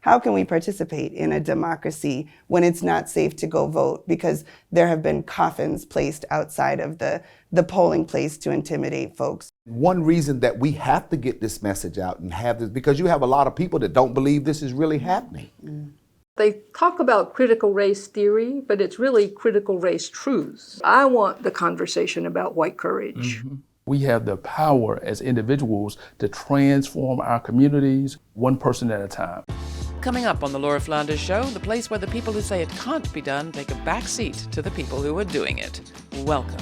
how can we participate in a democracy when it's not safe to go vote because there have been coffins placed outside of the polling place to intimidate folks? One reason that we have to get this message out and have this, because you have a lot of people that don't believe this is really happening. They talk about critical race theory, but it's really critical race truths. I want the conversation about white courage. We have the power as individuals to transform our communities one person at a time. Coming up on the Laura Flanders Show, the place where the people who say it can't be done take a back seat to the people who are doing it. Welcome.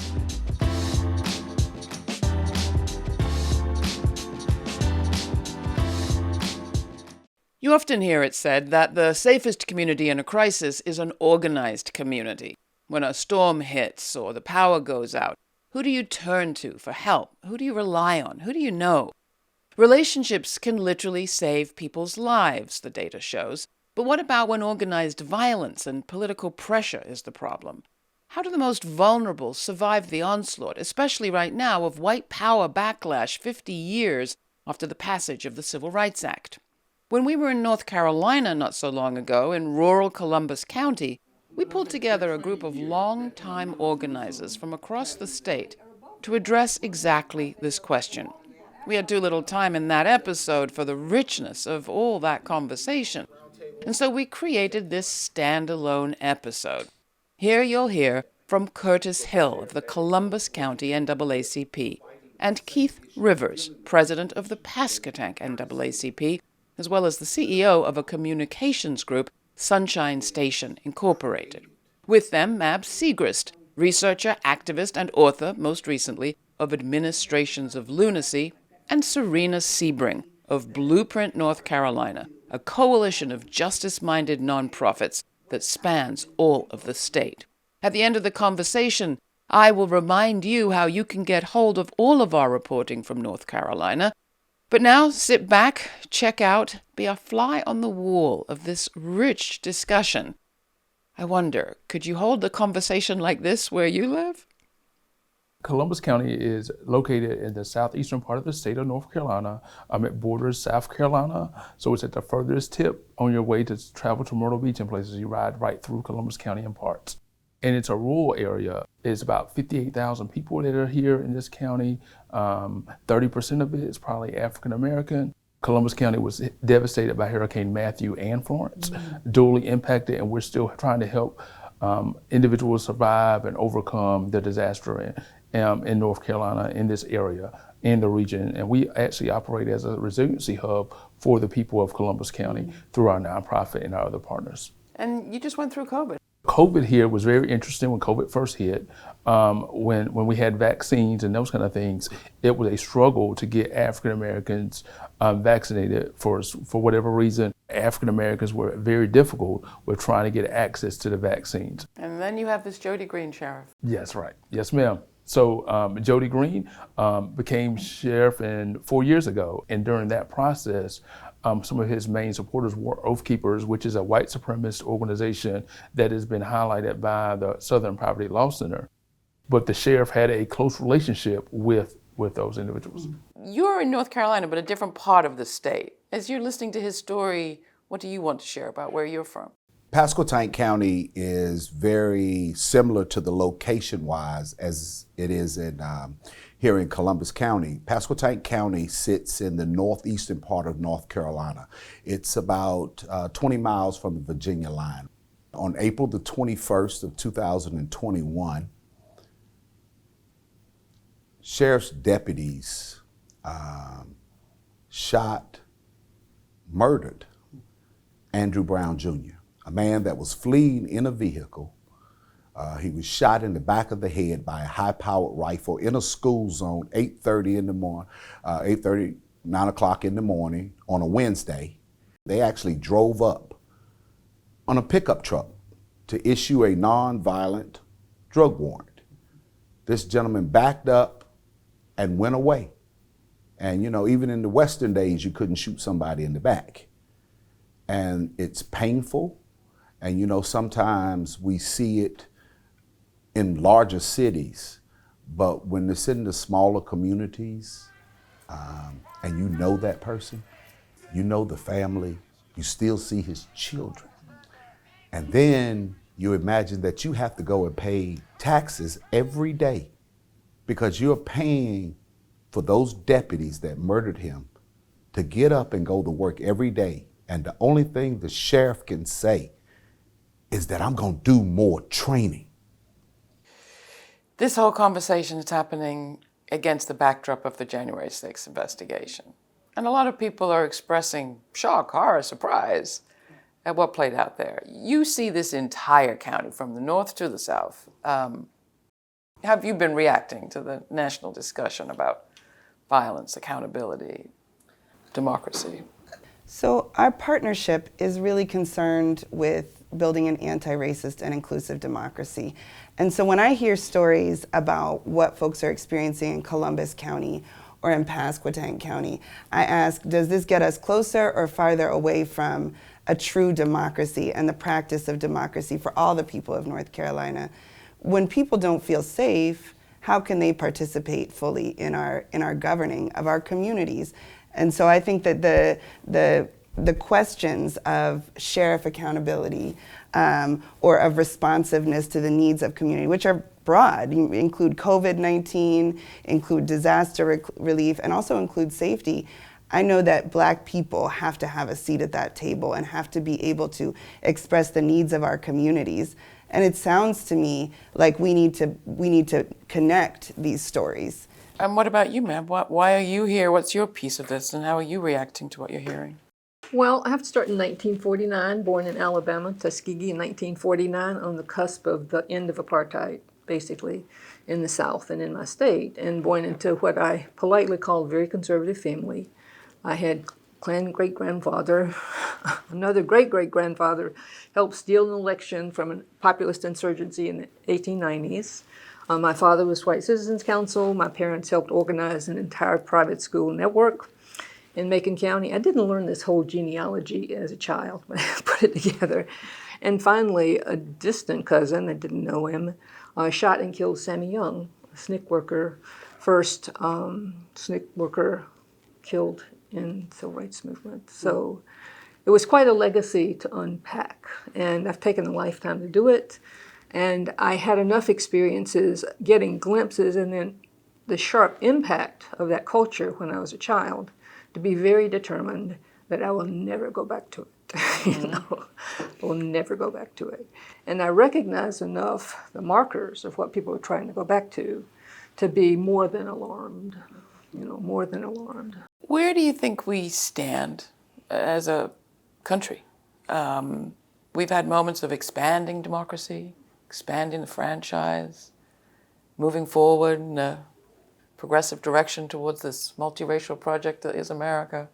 You often hear it said that the safest community in a crisis is an organized community. When a storm hits or the power goes out, who do you turn to for help? Who do you rely on? Who do you know? Relationships can literally save people's lives, the data shows. But what about when organized violence and political pressure is the problem? How do the most vulnerable survive the onslaught, especially right now, of white power backlash 50 years after the passage of the Civil Rights Act? When we were in North Carolina not so long ago, in rural Columbus County, we pulled together a group of long-time organizers from across the state to address exactly this question. We had too little time in that episode for the richness of all that conversation, and so we created this standalone episode. Here you'll hear from Curtis Hill of the Columbus County NAACP and Keith Rivers, president of the Pasquotank NAACP, as well as the CEO of a communications group, Sunshine Station Incorporated. With them, Mab Segrest, researcher, activist, and author, most recently, of Administrations of Lunacy, and Serena Sebring of Blueprint North Carolina, a coalition of justice-minded nonprofits that spans all of the state. At the end of the conversation, I will remind you how you can get hold of all of our reporting from North Carolina. But now, sit back, check out, be a fly on the wall of this rich discussion. I wonder, could you hold a conversation like this where you live? Columbus County is located in the southeastern part of the state of North Carolina. It borders South Carolina, so it's at the furthest tip on your way to travel to Myrtle Beach and places. You ride right through Columbus County in parts. And it's a rural area. It's about 58,000 people that are here in this county. 30% of it is probably African American. Columbus County was devastated by Hurricane Matthew and Florence, dually impacted, and we're still trying to help individuals survive and overcome the disaster in North Carolina, in this area, in the region. And we actually operate as a resiliency hub for the people of Columbus County through our nonprofit and our other partners. And you just went through COVID. COVID here was very interesting when COVID first hit. When we had vaccines and those kind of things, it was a struggle to get African Americans vaccinated for whatever reason. African Americans were very difficult with trying to get access to the vaccines. And then you have this Jody Greene sheriff. Yes, right. Yes, ma'am. So Jody Greene became sheriff 4 years ago, and during that process, some of his main supporters were Oath Keepers, which is a white supremacist organization that has been highlighted by the Southern Poverty Law Center. But the sheriff had a close relationship with those individuals. You're in North Carolina, but a different part of the state. As you're listening to his story, what do you want to share about where you're from? Pasquotank County is very similar to the location-wise as it is in here in Columbus County. Pasquotank County sits in the northeastern part of North Carolina. It's about 20 miles from the Virginia line. On April the 21st of 2021, sheriff's deputies murdered Andrew Brown Jr., a man that was fleeing in a vehicle. He was shot in the back of the head by a high-powered rifle in a school zone, 8:30 in the morning, 8:30, 9 o'clock in the morning on a Wednesday. They actually drove up on a pickup truck to issue a non-violent drug warrant. This gentleman backed up and went away. And you know, even in the Western days, you couldn't shoot somebody in the back. And it's painful. And you know, sometimes we see it in larger cities, but when it's in the smaller communities, and you know that person, you know the family, You still see his children. And then you imagine that you have to go and pay taxes every day because you're paying for those deputies that murdered him to get up and go to work every day. And the only thing the sheriff can say is that I'm going to do more training. This whole conversation is happening against the backdrop of the January 6th investigation. And a lot of people are expressing shock, horror, surprise at what played out there. You see this entire county from the north to the south. Have you been reacting to the national discussion about violence, accountability, democracy? So our partnership is really concerned with building an anti-racist and inclusive democracy. And so when I hear stories about what folks are experiencing in Columbus County or in Pasquotank County, I ask, does this get us closer or farther away from a true democracy and the practice of democracy for all the people of North Carolina? When people don't feel safe, how can they participate fully in our governing of our communities? And so I think that the questions of sheriff accountability or of responsiveness to the needs of community, which are broad, include COVID-19, include disaster relief, and also include safety. I know that Black people have to have a seat at that table and have to be able to express the needs of our communities. And it sounds to me like we need to connect these stories. And what about you, Mab? Why are you here? What's your piece of this, and how are you reacting to what you're hearing? Well, I have to start in 1949, born in Alabama, Tuskegee in 1949, on the cusp of the end of apartheid, basically, in the South and in my state, and born into what I politely call a very conservative family. I had Klan great-grandfather, another great-great-grandfather helped steal an election from a populist insurgency in the 1890s. My father was White Citizens Council. My parents helped organize an entire private school network in Macon County. I didn't learn this whole genealogy as a child, but I put it together. And finally, a distant cousin, I didn't know him, shot and killed Sammy Young, a SNCC worker, first SNCC worker killed in the civil rights movement. So it was quite a legacy to unpack, and I've taken a lifetime to do it. And I had enough experiences getting glimpses and then the sharp impact of that culture when I was a child to be very determined that I will never go back to it. You know, I will never go back to it. And I recognize enough the markers of what people are trying to go back to be more than alarmed, more than alarmed. Where do you think we stand as a country? We've had moments of expanding democracy, expanding the franchise, moving forward in a progressive direction towards this multiracial project that is America.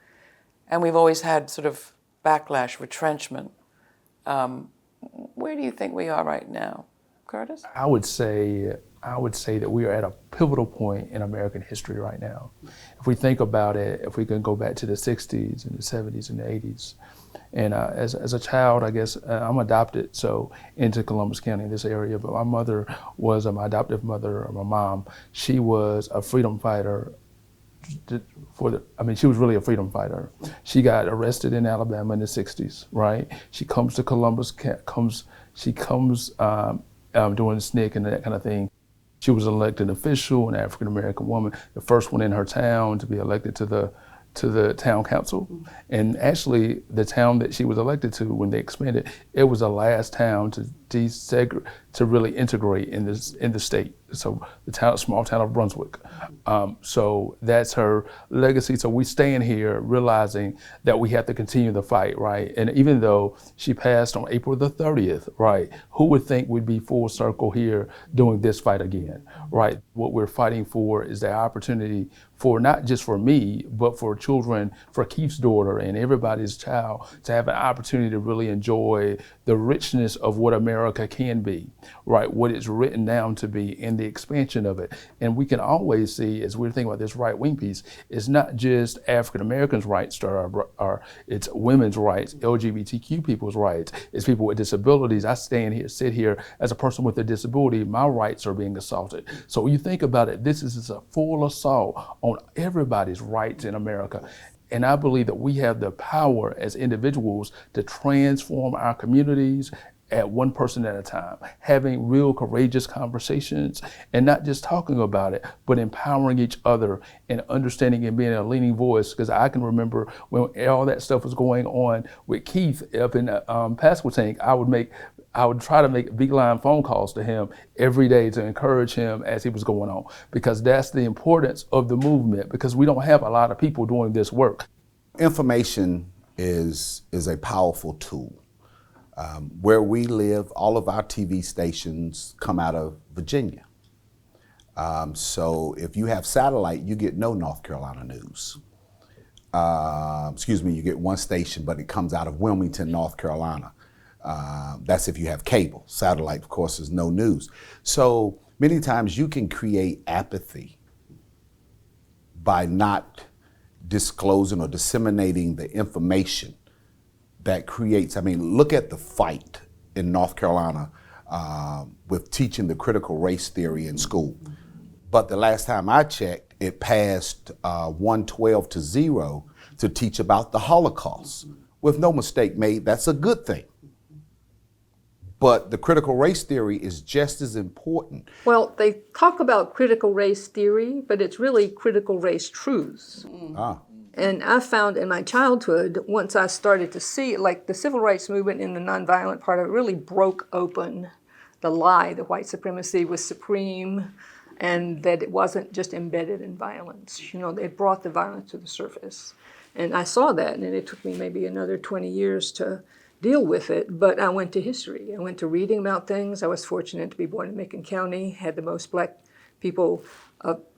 And we've always had sort of backlash, retrenchment. Where do you think we are right now, Curtis? I would say that we are at a pivotal point in American history right now. If we think about it, if we can go back to the 60s and the 70s and the 80s, and as a child, I guess I'm adopted, so into Columbus County, this area, but my mother was, my adoptive mother, or my mom, she was a freedom fighter she was really a freedom fighter. She got arrested in Alabama in the 60s, right? She comes to Columbus, doing SNCC and that kind of thing. She was elected official, an African-American woman, the first one in her town to be elected to the town council. And actually, the town that she was elected to, when they expanded, it was the last town to really integrate in the state. So the small town of Brunswick. So that's her legacy. So we stand here realizing that we have to continue the fight, right? And even though she passed on April the 30th, right? Who would think we'd be full circle here doing this fight again, right? What we're fighting for is the opportunity for not just for me, but for children, for Keith's daughter and everybody's child to have an opportunity to really enjoy the richness of what America can be, right? What it's written down to be and the expansion of it. And we can always see, as we're thinking about this right-wing piece, it's not just African Americans' rights, it's women's rights, LGBTQ people's rights, it's people with disabilities. I sit here as a person with a disability, my rights are being assaulted. So when you think about it, this is a full assault on everybody's rights in America. And I believe that we have the power as individuals to transform our communities at one person at a time, having real courageous conversations and not just talking about it, but empowering each other and understanding and being a leading voice. Because I can remember when all that stuff was going on with Keith up in Pasquotank, I would try to make beeline phone calls to him every day to encourage him as he was going on, because that's the importance of the movement, because we don't have a lot of people doing this work. Information is a powerful tool. Where we live, all of our TV stations come out of Virginia. So if you have satellite, you get no North Carolina news. You get one station, but it comes out of Wilmington, North Carolina. That's if you have cable. Satellite, of course, is no news. So many times you can create apathy by not disclosing or disseminating the information that creates, look at the fight in North Carolina with teaching the critical race theory in school. But the last time I checked, it passed 112 to 0 to teach about the Holocaust. With no mistake made, that's a good thing. But the critical race theory is just as important. Well, they talk about critical race theory, but it's really critical race truths. And I found in my childhood, once I started to see, like the civil rights movement in the nonviolent part of it really broke open the lie that white supremacy was supreme and that it wasn't just embedded in violence. You know, it brought the violence to the surface. And I saw that, and it took me maybe another 20 years to deal with it, but I went to history. I went to reading about things. I was fortunate to be born in Macon County, had the most black people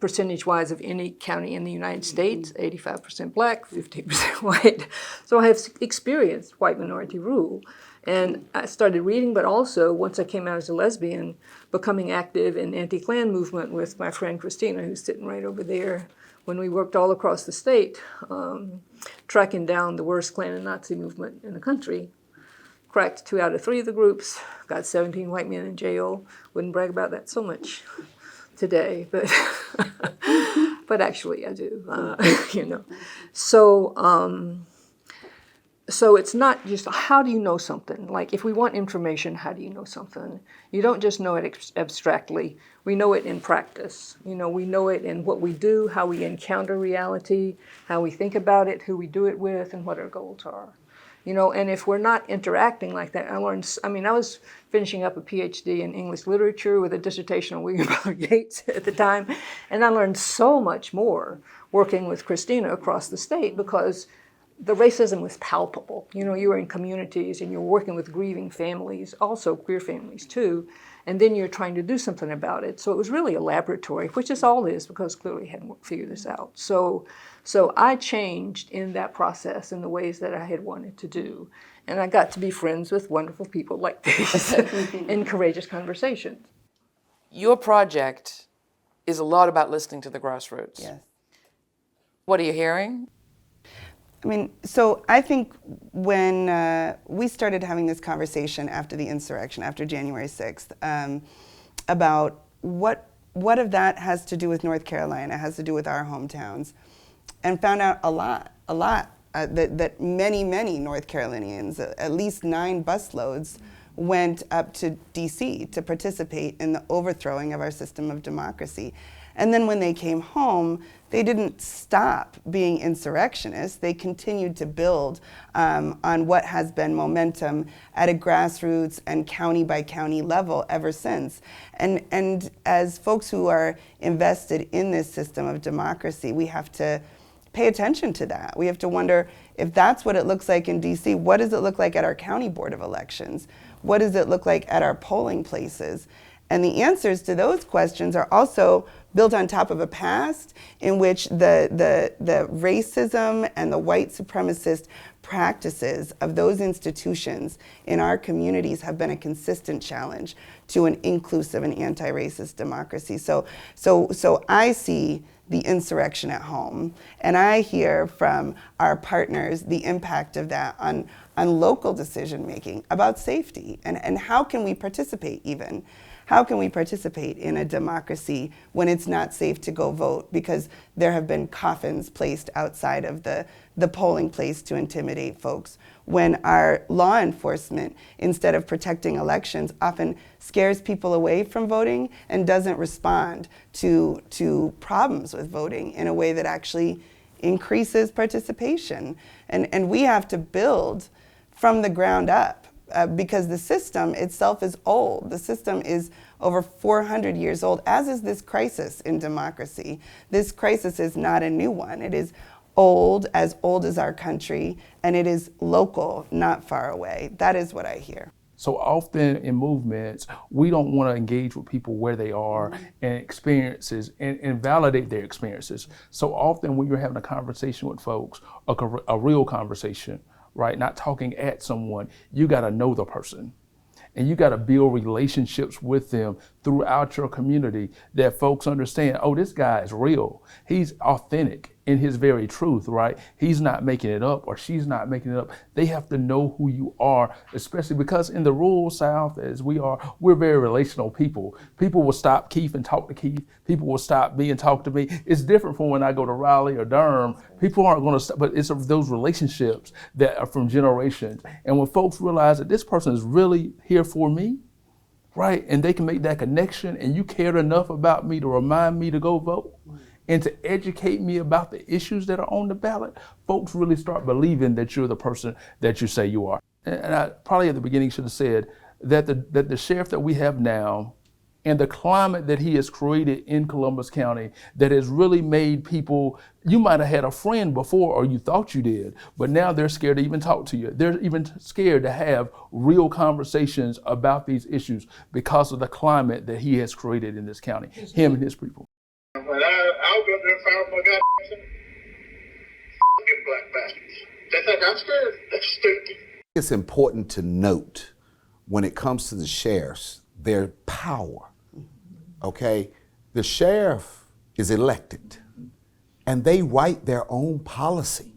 percentage-wise of any county in the United States, 85% black, 15% white. So I have experienced white minority rule. And I started reading, but also, once I came out as a lesbian, becoming active in anti-Klan movement with my friend Christina, who's sitting right over there, when we worked all across the state, tracking down the worst Klan and Nazi movement in the country. Cracked 2 out of 3 of the groups, got 17 white men in jail. Wouldn't brag about that so much today, but but actually I do, you know. So it's not just how do you know something? Like if we want information, how do you know something? You don't just know it abstractly. We know it in practice. You know, we know it in what we do, how we encounter reality, how we think about it, who we do it with, and what our goals are. You know, and if we're not interacting like that, I was finishing up a PhD in English literature with a dissertation on William Butler Yeats at the time, and I learned so much more working with Christina across the state because the racism was palpable. You know, you were in communities and you're working with grieving families, also queer families too, and then you're trying to do something about it. So it was really a laboratory, which is all it is, because clearly I hadn't figured this out. So I changed in that process in the ways that I had wanted to do. And I got to be friends with wonderful people like these in courageous conversations. Your project is a lot about listening to the grassroots. Yes. What are you hearing? So I think when we started having this conversation after the insurrection, after January 6th, about what of that has to do with North Carolina, has to do with our hometowns, and found out a lot, that many North Carolinians, at least 9 busloads, went up to DC to participate in the overthrowing of our system of democracy. And then when they came home, they didn't stop being insurrectionists. They continued to build on what has been momentum at a grassroots and county by county level ever since. And as folks who are invested in this system of democracy, we have to pay attention to that. We have to wonder, if that's what it looks like in DC, what does it look like at our county board of elections? What does it look like at our polling places? And the answers to those questions are also built on top of a past in which the racism and the white supremacist practices of those institutions in our communities have been a consistent challenge to an inclusive and anti-racist democracy. So I see the insurrection at home, and I hear from our partners the impact of that on local decision making about safety and how can we participate even. how can we participate in a democracy when it's not safe to go vote because there have been coffins placed outside of the polling place to intimidate folks? When our law enforcement, instead of protecting elections, often scares people away from voting and doesn't respond to problems with voting in a way that actually increases participation. And we have to build from the ground up because the system itself is old. The system is over 400 years old, as is this crisis in democracy. This crisis is not a new one. It is old as our country, and it is local, not far away. That is what I hear. So often in movements, we don't want to engage with people where they are and experiences and validate their experiences. So often when you're having a conversation with folks, a real conversation, right? Not talking at someone, you got to know the person. And you got to build relationships with them throughout your community that folks understand, oh, this guy is real. He's authentic in his very truth, right? He's not making it up or she's not making it up. They have to know who you are, especially because in the rural South, as we are, we're very relational people. People will stop Keith and talk to Keith. People will stop me and talk to me. It's different from when I go to Raleigh or Durham. People aren't going to stop, but it's those relationships that are from generations. And when folks realize that this person is really here for me, right? And they can make that connection and you cared enough about me to remind me to go vote and to educate me about the issues that are on the ballot, folks really start believing that you're the person that you say you are. And I probably at the beginning should have said that the sheriff that we have now and the climate that he has created in Columbus County that has really made people, you might have had a friend before or you thought you did, but now they're scared to even talk to you. They're even scared to have real conversations about these issues because of the climate that he has created in this county, him and his people. When I'll go there and fire my goddamn fucking black bastards. They think I'm scared? That's stupid. It's important to note when it comes to the sheriffs, their power, okay? The sheriff is elected and they write their own policy.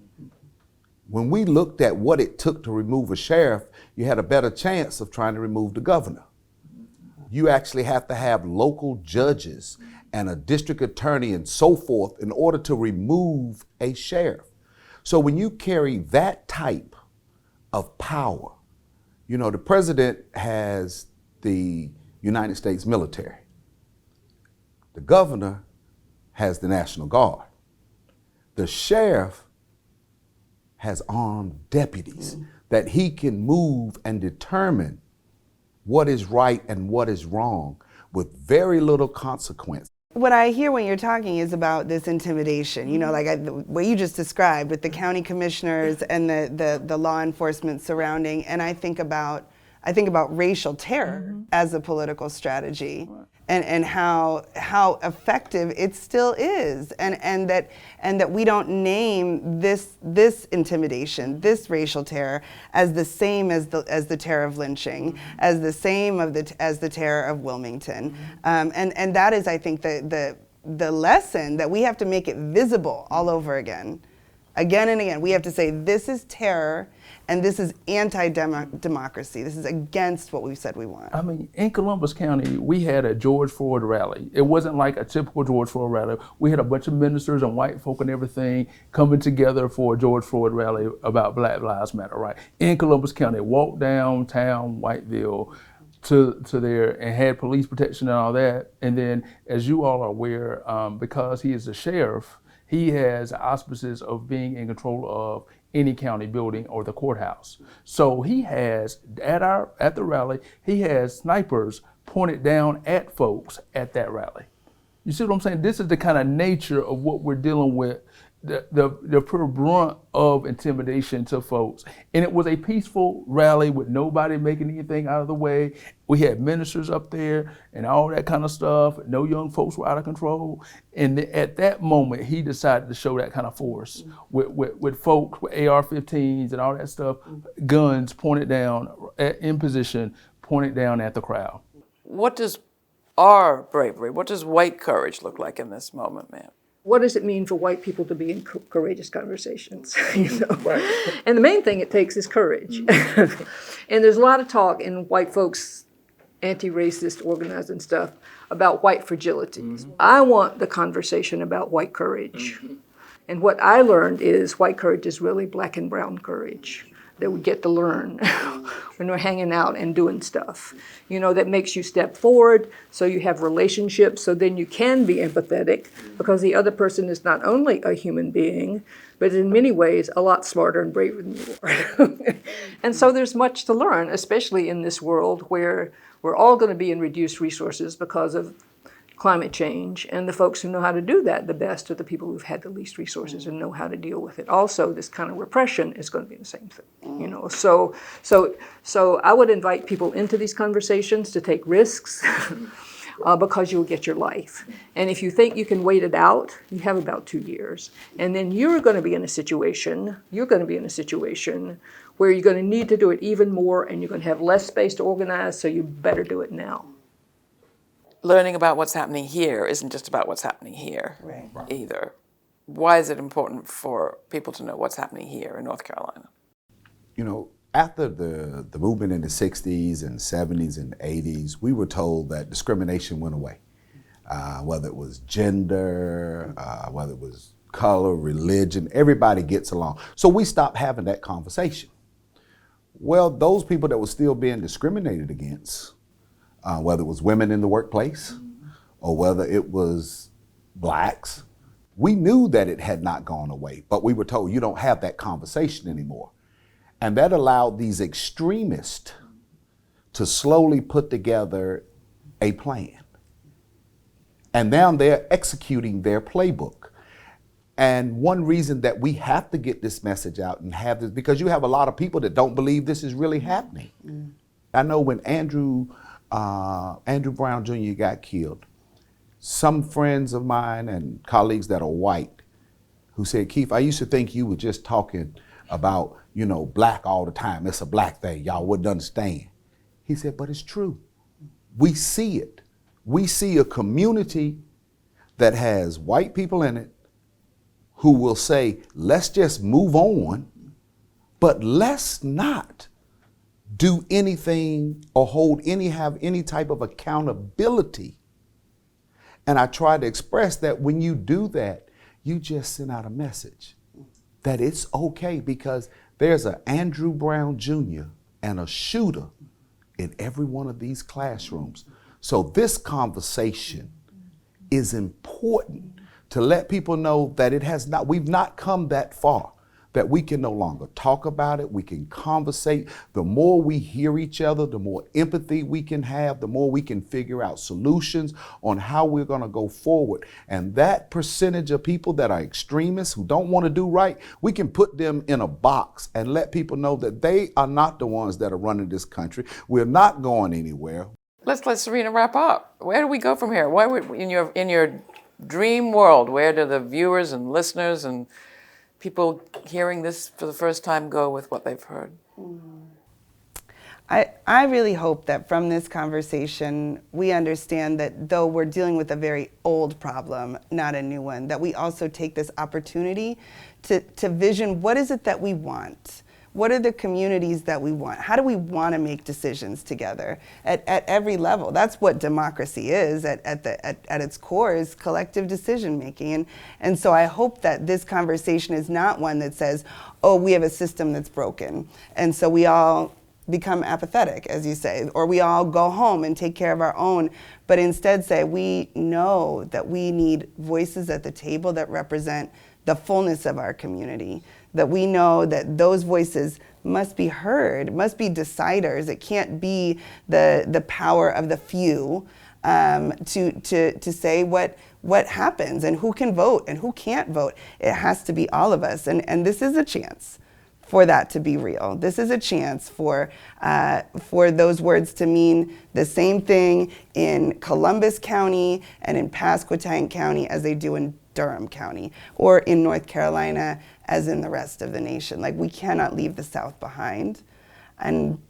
When we looked at what it took to remove a sheriff, you had a better chance of trying to remove the governor. You actually have to have local judges and a district attorney and so forth in order to remove a sheriff. So when you carry that type of power, you know, the president has the United States military. The governor has the National Guard. The sheriff has armed deputies that he can move and determine what is right and what is wrong with very little consequence. What I hear when you're talking is about this intimidation, you know, like what you just described with the county commissioners and the law enforcement surrounding, and I think about racial terror as a political strategy. And how effective it still is, and that we don't name this intimidation, this racial terror, as the same as the terror of lynching, as the same as the terror of Wilmington, and that is, I think, the lesson that we have to make it visible all over again and again. We have to say this is terror. And this is anti-democracy. This is against what we've said we want. I mean, in Columbus County, we had a George Floyd rally. It wasn't like a typical George Floyd rally. We had a bunch of ministers and white folk and everything coming together for a George Floyd rally about Black Lives Matter, right? In Columbus County, walked downtown Whiteville to there and had police protection and all that. And then, as you all are aware, because he is the sheriff, he has auspices of being in control of any county building or the courthouse. So he has, at the rally, he has snipers pointed down at folks at that rally. You see what I'm saying? This is the kind of nature of what we're dealing with, the pure brunt of intimidation to folks. And it was a peaceful rally with nobody making anything out of the way. We had ministers up there and all that kind of stuff. No young folks were out of control. And at that moment, he decided to show that kind of force with folks with AR-15s and all that stuff, guns pointed down in position, pointed down at the crowd. What does our bravery, what does white courage look like in this moment, ma'am? What does it mean for white people to be in courageous conversations? You know? And the main thing it takes is courage. And there's a lot of talk in white folks' anti-racist organizing stuff about white fragilities. I want the conversation about white courage. And what I learned is white courage is really black and brown courage that we get to learn when we're hanging out and doing stuff, that makes you step forward, so you have relationships, so then you can be empathetic, because the other person is not only a human being, but in many ways a lot smarter and braver than you are. And so there's much to learn, especially in this world where we're all going to be in reduced resources because of climate change, and the folks who know how to do that the best are the people who've had the least resources and know how to deal with it. Also, this kind of repression is going to be the same thing, So I would invite people into these conversations to take risks because you'll get your life. And if you think you can wait it out, you have about 2 years, and then you're going to be in a situation where you're going to need to do it even more, and you're going to have less space to organize, so you better do it now. Learning about what's happening here isn't just about what's happening here either. Why is it important for people to know what's happening here in North Carolina? After the movement in the 60s and 70s and 80s, we were told that discrimination went away, whether it was gender, whether it was color, religion, everybody gets along. So we stopped having that conversation. Well, those people that were still being discriminated against, whether it was women in the workplace or whether it was blacks, we knew that it had not gone away, but we were told you don't have that conversation anymore. And that allowed these extremists to slowly put together a plan. And now they're executing their playbook. And one reason that we have to get this message out and have this, because you have a lot of people that don't believe this is really happening. I know when Andrew Brown Jr. got killed, some friends of mine and colleagues that are white who said, Keith, I used to think you were just talking about, black all the time. It's a black thing. Y'all wouldn't understand. He said, but it's true. We see it. We see a community that has white people in it who will say, let's just move on, but let's not do anything or have any type of accountability. And I try to express that when you do that, you just send out a message that it's okay, because there's an Andrew Brown Jr. and a shooter in every one of these classrooms. So this conversation is important to let people know that we've not come that far, that we can no longer talk about it, we can conversate. The more we hear each other, the more empathy we can have, the more we can figure out solutions on how we're gonna go forward. And that percentage of people that are extremists who don't wanna do right, we can put them in a box and let people know that they are not the ones that are running this country. We're not going anywhere. Let's let Serena wrap up. Where do we go from here? In your dream world, where do the viewers and listeners and people hearing this for the first time go with what they've heard? I really hope that from this conversation, we understand that though we're dealing with a very old problem, not a new one, that we also take this opportunity to vision what is it that we want? What are the communities that we want? How do we want to make decisions together at every level? That's what democracy is at its core, is collective decision making. And so I hope that this conversation is not one that says, oh, we have a system that's broken, and so we all become apathetic, as you say, or we all go home and take care of our own, but instead say, we know that we need voices at the table that represent the fullness of our community, that we know that those voices must be heard, must be deciders. It can't be the power of the few to say what happens and who can vote and who can't vote. It has to be all of us, and this is a chance for that to be real. This is a chance for those words to mean the same thing in Columbus County and in Pasquotank County as they do in Durham County, or in North Carolina as in the rest of the nation. Like, we cannot leave the South behind. And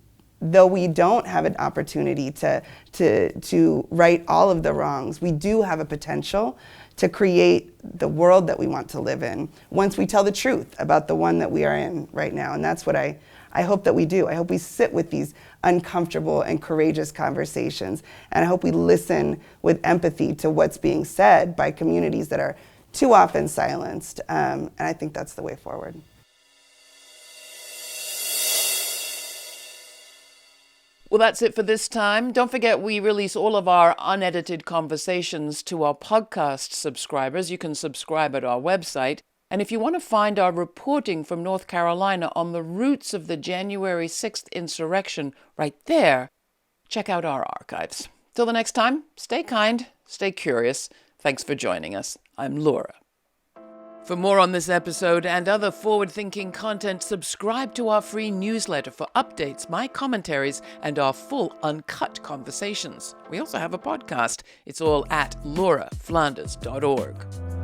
though we don't have an opportunity to right all of the wrongs, we do have a potential to create the world that we want to live in once we tell the truth about the one that we are in right now. And that's what I I hope that we do. I hope we sit with these uncomfortable and courageous conversations. And I hope we listen with empathy to what's being said by communities that are too often silenced. And I think that's the way forward. Well, that's it for this time. Don't forget, we release all of our unedited conversations to our podcast subscribers. You can subscribe at our website. And if you want to find our reporting from North Carolina on the roots of the January 6th insurrection right there, check out our archives. Till the next time, stay kind, stay curious. Thanks for joining us. I'm Laura. For more on this episode and other forward-thinking content, subscribe to our free newsletter for updates, my commentaries, and our full uncut conversations. We also have a podcast. It's all at lauraflanders.org.